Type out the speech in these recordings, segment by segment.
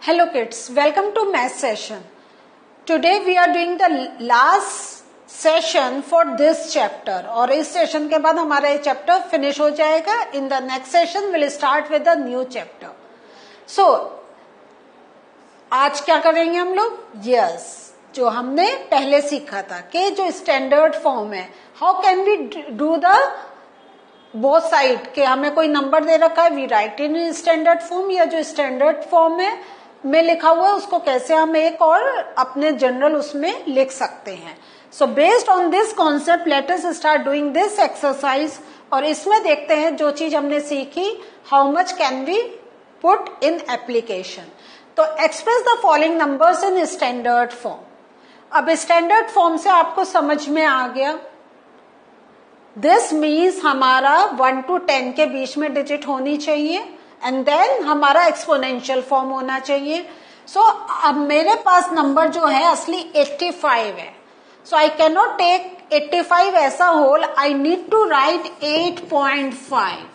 Hello kids, welcome to math session. Today we are doing the last session for this chapter और इस session के बाद हमारा ये चैप्टर फिनिश हो जाएगा. In the next session we'll start with a new chapter. So आज क्या करेंगे हम लोग? Yes, जो हमने पहले सीखा था कि जो स्टैंडर्ड फॉर्म है, how can we do the both side के हमें कोई नंबर दे रखा है, we write in standard form, या जो स्टैंडर्ड फॉर्म है में लिखा हुआ है उसको कैसे हम एक और अपने जनरल उसमें लिख सकते हैं. So based on this concept let us start doing this exercise. और इसमें देखते हैं जो चीज हमने सीखी, how much can we put in application. तो express the following numbers in standard form. अब स्टैंडर्ड फॉर्म से आपको समझ में आ गया. दिस मीन्स हमारा 1 to 10 के बीच में डिजिट होनी चाहिए एंड देन हमारा एक्सपोनेंशियल फॉर्म होना चाहिए. सो अब मेरे पास नंबर जो है असली 85 है. So I can not take 85 ऐसा whole, I need to write 8.5.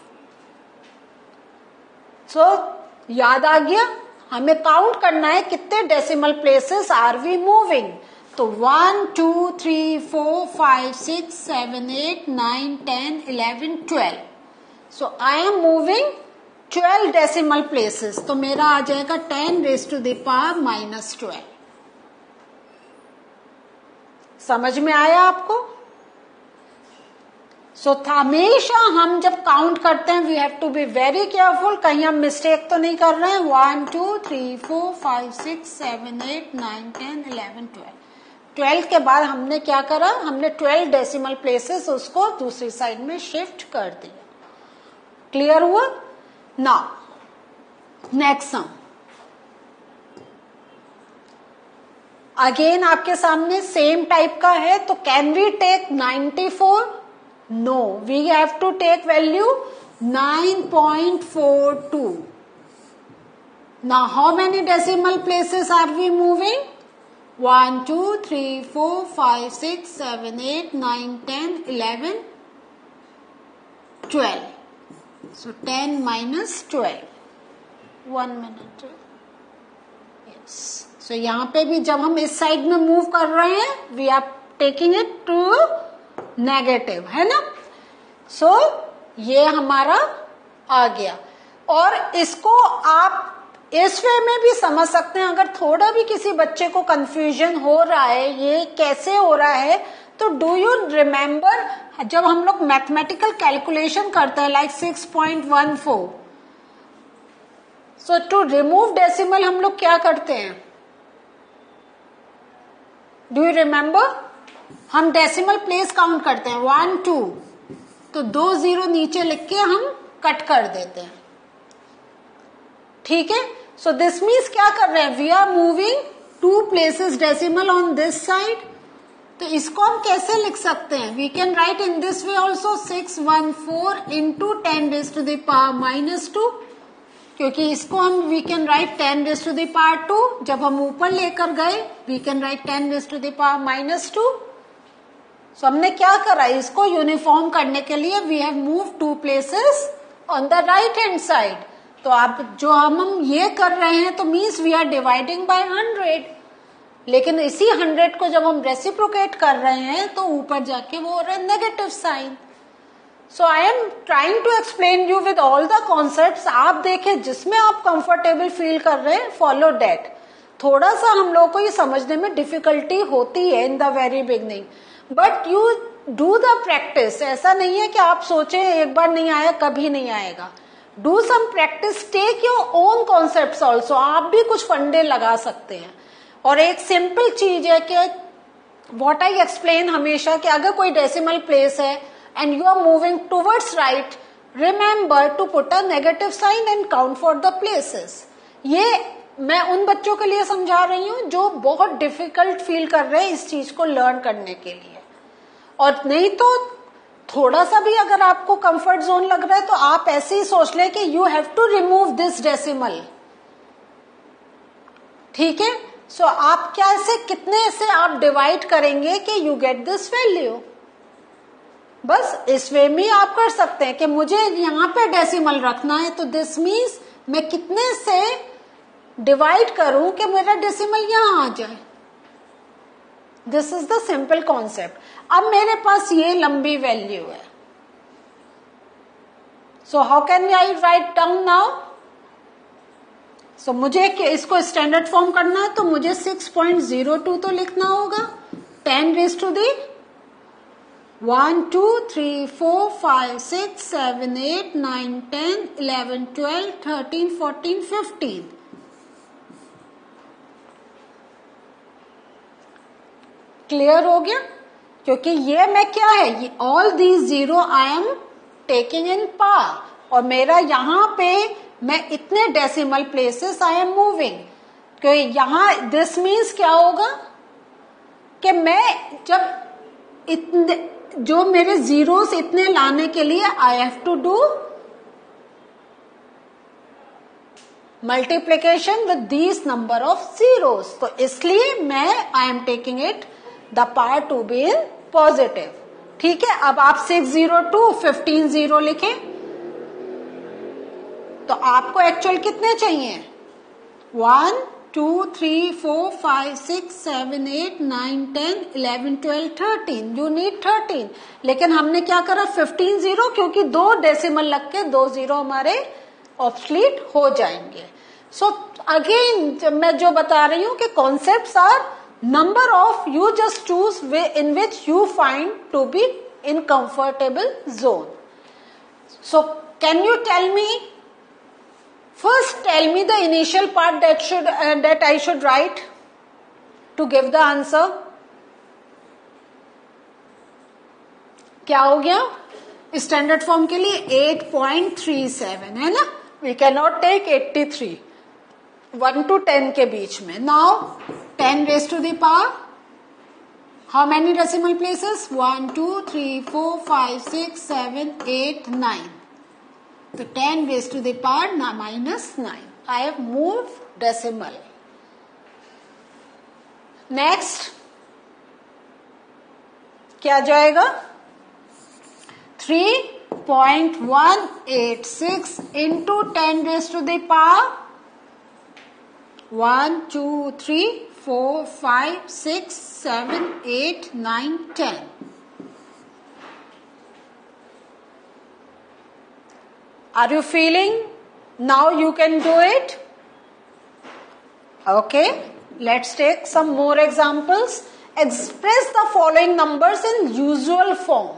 So याद आ गया, हमें काउंट करना है कितने decimal places are we moving. तो 1 2 3 4 5 6 7 8 9 10 11 12. सो I am moving 12 decimal places. तो मेरा आ जाएगा 10 raised to the power -12. समझ में आया आपको? सो हमेशा हम जब काउंट करते हैं we have to be very careful, कहीं हम मिस्टेक तो नहीं कर रहे हैं. 1 2 3 4 5 6 7 8 9 10 11 12. 12 के बाद हमने क्या करा, हमने 12 डेसिमल प्लेसेस उसको दूसरी साइड में शिफ्ट कर दिया. क्लियर हुआ? Now next sum. अगेन आपके सामने सेम टाइप का है. तो can we take 94? No, we have to take value 9.42. Now how many decimal places are we moving? 1 2 3 4 5 6 7 8 9 10 11 12. So 10 minus 12. 1 minute. Yes. So यहाँ पे भी जब हम इस साइड में मूव कर रहे हैं we are taking it to negative, है ना. सो ये हमारा आ गया. और इसको आप इस वे में भी समझ सकते हैं. अगर थोड़ा भी किसी बच्चे को कंफ्यूजन हो रहा है ये कैसे हो रहा है, तो डू यू रिमेम्बर जब हम लोग मैथमेटिकल कैलकुलेशन करते हैं like 6.14, so to remove decimal हम लोग क्या करते हैं? Do you remember? हम डेसिमल प्लेस काउंट करते हैं 1 2, तो 2 0 नीचे लिख के हम कट कर देते हैं. ठीक है. सो दिस मीन्स क्या कर रहे हैं, we are moving 2 places decimal on this side. तो इसको हम कैसे लिख सकते हैं? We can write in this way also 614 into 10 raised to the power -2, क्योंकि इसको हम we can write 10 raised to the power 2. जब हम ऊपर लेकर गए we can write 10 raised to the power -2. So हमने क्या करा, इसको यूनिफॉर्म करने के लिए we have move 2 places on the right hand side. तो आप जो हम ये कर रहे हैं तो means we are dividing by 100. लेकिन इसी 100 को जब हम रेसिप्रोकेट कर रहे हैं तो ऊपर जाके वो हो रहा है negative sign. So I am trying to explain you with all the concepts. आप देखें जिसमें आप कंफर्टेबल फील कर रहे हैं फॉलो दैट. थोड़ा सा हम लोगों को ये समझने में डिफिकल्टी होती है in the very beginning, but you do the practice. ऐसा नहीं है कि आप सोचे एक बार नहीं आया कभी नहीं आएगा. Do some practice, take your own concepts also. आप भी कुछ फंडे लगा सकते हैं. और एक सिंपल चीज है कि व्हाट आई एक्सप्लेन हमेशा कि अगर कोई डेसिमल प्लेस है and you are moving towards right, remember to put a negative sign and count for the places. ये मैं उन बच्चों के लिए समझा रही हूँ जो बहुत डिफिकल्ट फील कर रहे हैं इस चीज को लर्न करने के लिए. और नहीं तो थोड़ा सा भी अगर आपको कंफर्ट जोन लग रहा है तो आप ऐसे ही सोच ले कि you have to remove this decimal. ठीक है. सो आप क्या से कितने से आप डिवाइड करेंगे कि यू गेट दिस वैल्यू. बस इस वे में आप कर सकते हैं कि मुझे यहाँ पे डेसिमल रखना है तो दिस मीन्स मैं कितने से डिवाइड करूं कि मेरा डेसिमल यहां आ जाए। This is the simple concept. अब मेरे पास ये लंबी वैल्यू है, so how can I write down now? So मुझे इसको स्टैंडर्ड फॉर्म करना है, तो मुझे 6.02 तो लिखना होगा। 10 रेज़ टू दी 1 2 3 4 5 6 7 8 9 10 11 12 13 14 15। क्लियर हो गया? क्योंकि ये मैं क्या है, all these zero I am taking in par, और मेरा यहां पे मैं इतने decimal places I am moving. क्योंकि यहां दिस मीन्स क्या होगा कि मैं जब इतने जो मेरे जीरोस इतने लाने के लिए I have to do multiplication with these number of zeros, तो इसलिए मैं I am taking it the part to be in positive. ठीक है, अब आप 602 15 0 लिखें, तो आपको एक्चुअल कितने चाहिए? 1 2 3 4 5 6 7 8 9 10 11 12 13। यू नीड 13, लेकिन हमने क्या करा 15 0, क्योंकि 2 डेसिमल लग के 2 0 हमारे ऑब्सलीट हो जाएंगे। सो अगेन मैं जो बता रही हूं कि concepts are number of, you just choose way in which you find to be in comfortable zone. So can you tell me, first tell me the initial part that I should write to give the answer. क्या हो गया? Standard form के लिए 8.37 है ना, we cannot take 83 1 to 10 के बीच में। Now 10 raised to the power, how many decimal places? 1 2 3 4 5 6 7 8 9, so 10 raised to the power minus 9. I have moved decimal. Next क्या जाएगा? 3.186 into 10 raised to the power 1 2 3 4 5 6 7 8 9 10. Are you feeling now you can do it? Okay, let's take some more examples. Express the following numbers in usual form.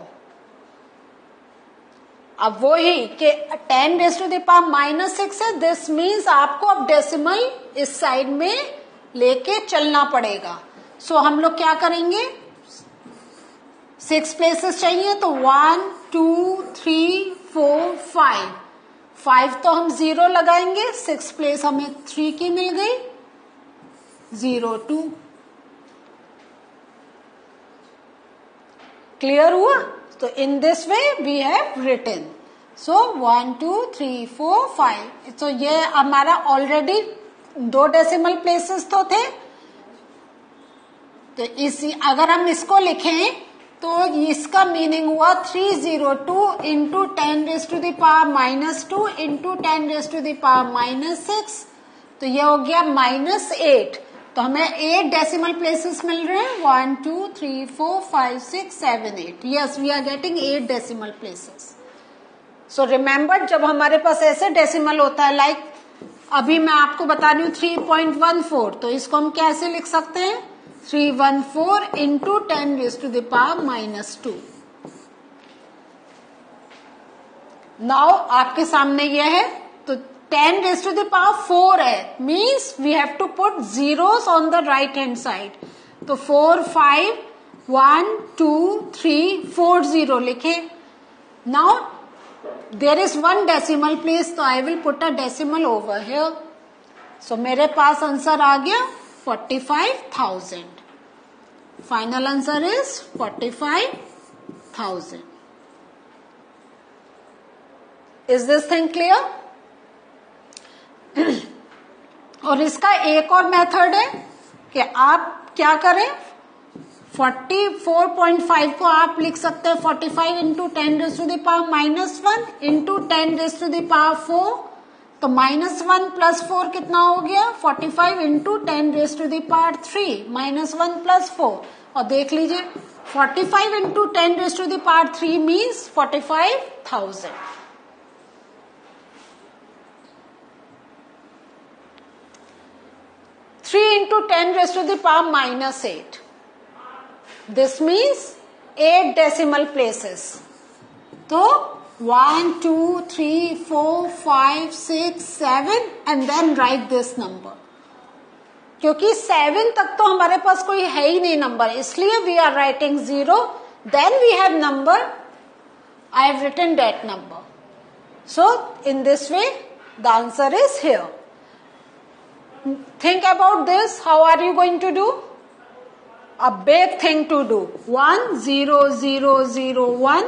अब वही कि 10 raised to the power -6 है, this means आपको अब decimal इस side में लेके चलना पड़ेगा। सो हम लोग क्या करेंगे, 6 प्लेसेस चाहिए, तो 1 2 3 4 5 तो हम 0 लगाएंगे, 6 प्लेस हमें 3 की मिल गई, 0 2। क्लियर हुआ? तो in this way we have written, so 1 2 3 4 5। तो ये हमारा ऑलरेडी 2 डेसिमल प्लेसेस तो थे, तो इसी अगर हम इसको लिखें तो इसका मीनिंग हुआ 302 into 10 raise to the power -2 into 10 raise to the power -6, तो ये हो गया -8। तो हमें 8 डेसिमल प्लेसेस मिल रहे हैं, 1 2 3 4 5 6 7 8। Yes, we are getting 8 decimal places. So remember, जब हमारे पास ऐसे डेसिमल होता है, लाइक अभी मैं आपको बता रही हूँ 3.14, तो इसको हम कैसे लिख सकते हैं? 314 into 10 raise to the power -2। Now आपके सामने ये है, तो 10 रेज़ टू द पावर 4 है, means we have to put zeros on the right hand side. तो 4 5 1 2 3 4 0 लिखे। Now there is one decimal place, तो I will put a decimal over here. So मेरे पास आंसर आ गया 45,000. Final answer is 45,000. Is this thing clear? और इसका एक और method है कि आप क्या करें, 44.5 को आप लिख सकते हैं 45 into 10 raise to the power -1 into 10 raise to the power 4, तो -1 + 4 कितना हो गया 45 इंटू 10⁻³ -1 + 4 और देख लीजिए 45 into 10⁻³ means 45,000। 3 into 10⁻⁻8. This means 8 decimal places. तो 1, 2, 3, 4, 5, 6, 7 and then write this number. क्योंकि 7 तक तो हमारे पास कोई है ही नहीं नंबर, इसलिए we are writing 0. Then we have number. I have written that number. So in this way, the answer is here. Think about this. How are you going to do? A big thing to do. 1, 0, 0, 0, 1.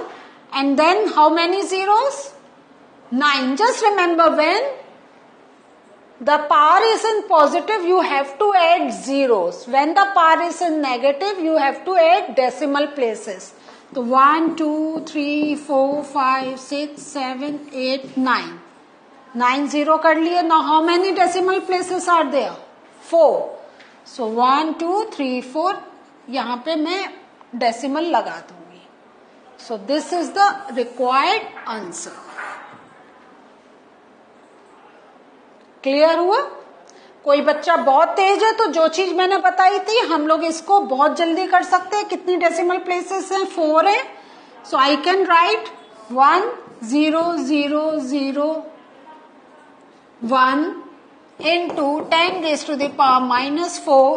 And then how many zeros? 9. Just remember, when the power is in positive, you have to add zeros. When the power is in negative, you have to add decimal places. So 1, 2, 3, 4, 5, 6, 7, 8, 9. 9 0 कर लिए. Now how many decimal places are there? 4. So 1, 2, 3, 4. यहाँ पे मैं decimal लगा दूंगी. So this is the required answer. Clear हुआ? कोई बच्चा बहुत तेज है तो जो चीज मैंने बताई थी हम लोग इसको बहुत जल्दी कर सकते हैं. कितनी डेसिमल प्लेसेस हैं? 4 है. So I can write 1, 0, 0, 0, 1 into 10⁻⁻4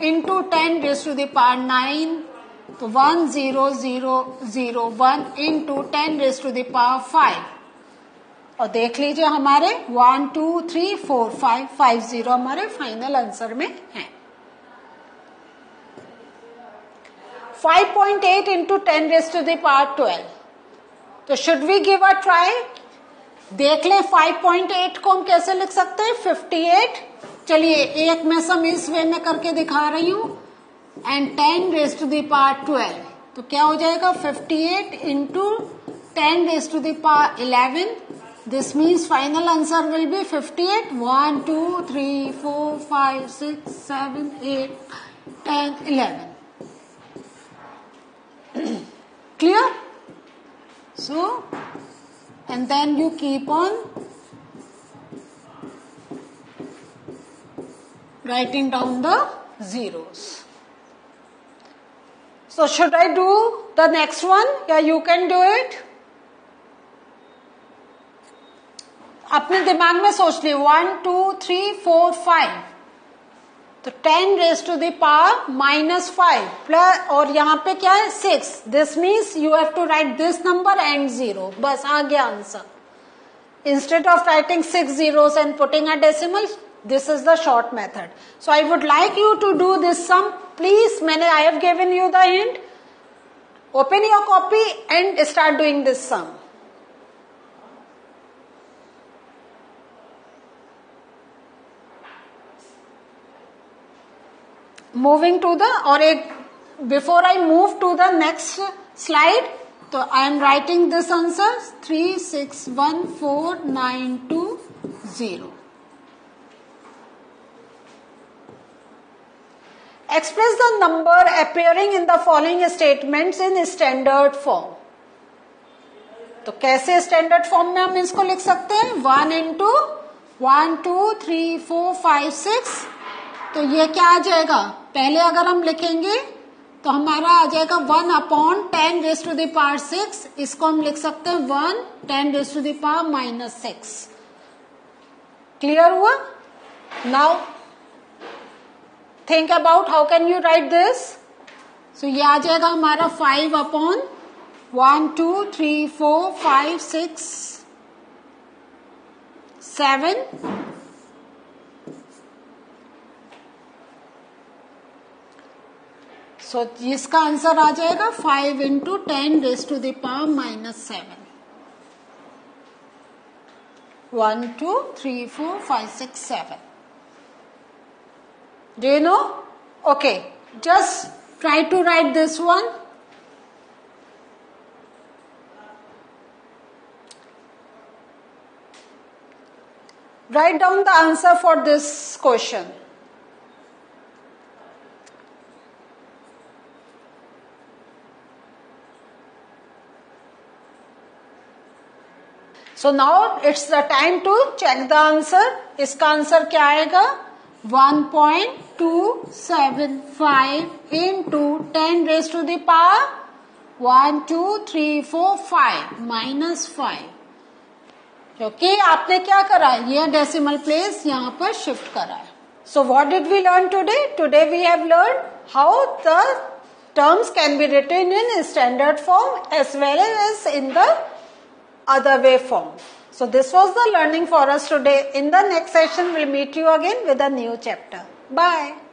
into 10⁻⁹. तो 1, 0, 0, 0, 1 into 10⁵. और देख लीजिए हमारे 1, 2, 3, 4, 5, 5 0 हमारे फाइनल आंसर में है. 5.8 into 10⁻12. तो should we give a try? देख ले 5.8 को हम कैसे लिख सकते हैं? 58. चलिए एक मैं सम इस वे में करके दिखा रही हूं. एंड 10⁻12. तो क्या हो जाएगा? 58 into 10⁻11. This means final answer will be 58. 1, 2, 3, 4, 5, 6, 7, 8, 10, 11. Clear? So, and then you keep on writing down the zeros. So, should I do the next one? Yeah, you can do it. अपने दिमाग में सोच लिए 1, 2, 3, 4, 5. तो 10⁻⁻5 प्लस और यहाँ पे क्या है 6. This means you have to write this number and 0. बस आ गया answer. Instead of writing 6 zeros and putting a decimal, this is the short method. So I would like you to do this sum. Please, मैंने I have given you the hint. Open your copy and start doing this sum. Moving to the और एक before I move to the next slide, तो I am writing this answer 361492 Express the number appearing in the following statements in standard form. तो कैसे standard form में हम इसको लिख सकते हैं? 1 into 1, 2, 3, 4, 5, 6. तो ये क्या आ जाएगा? पहले अगर हम लिखेंगे तो हमारा आ जाएगा 1/10⁻⁶. इसको हम लिख सकते हैं 1 10⁻⁻6. क्लियर हुआ? Now think about how can you write this. So ये आ जाएगा हमारा 5/1, 2, 3, 4, 5, 6, 7. सो इसका आंसर आ जाएगा 5 into 10⁻⁻7. 1, 2, 3, 4, 5, 6, 7. Do you know? Okay, just try to write this one. Write down the answer for this question. So now it's the time to check the answer. इसका answer क्या आएगा? 1.275 into 10 raised to the power 1, 2, 3, 4, 5 minus 5. क्योंकि आपने क्या करा है? ये decimal place यहाँ पर शिफ्ट करा है. So what did we learn today? Today we have learned how the terms can be written in standard form as well as in the other way form. So this was the learning for us today. In the next session we'll meet you again with a new chapter. Bye.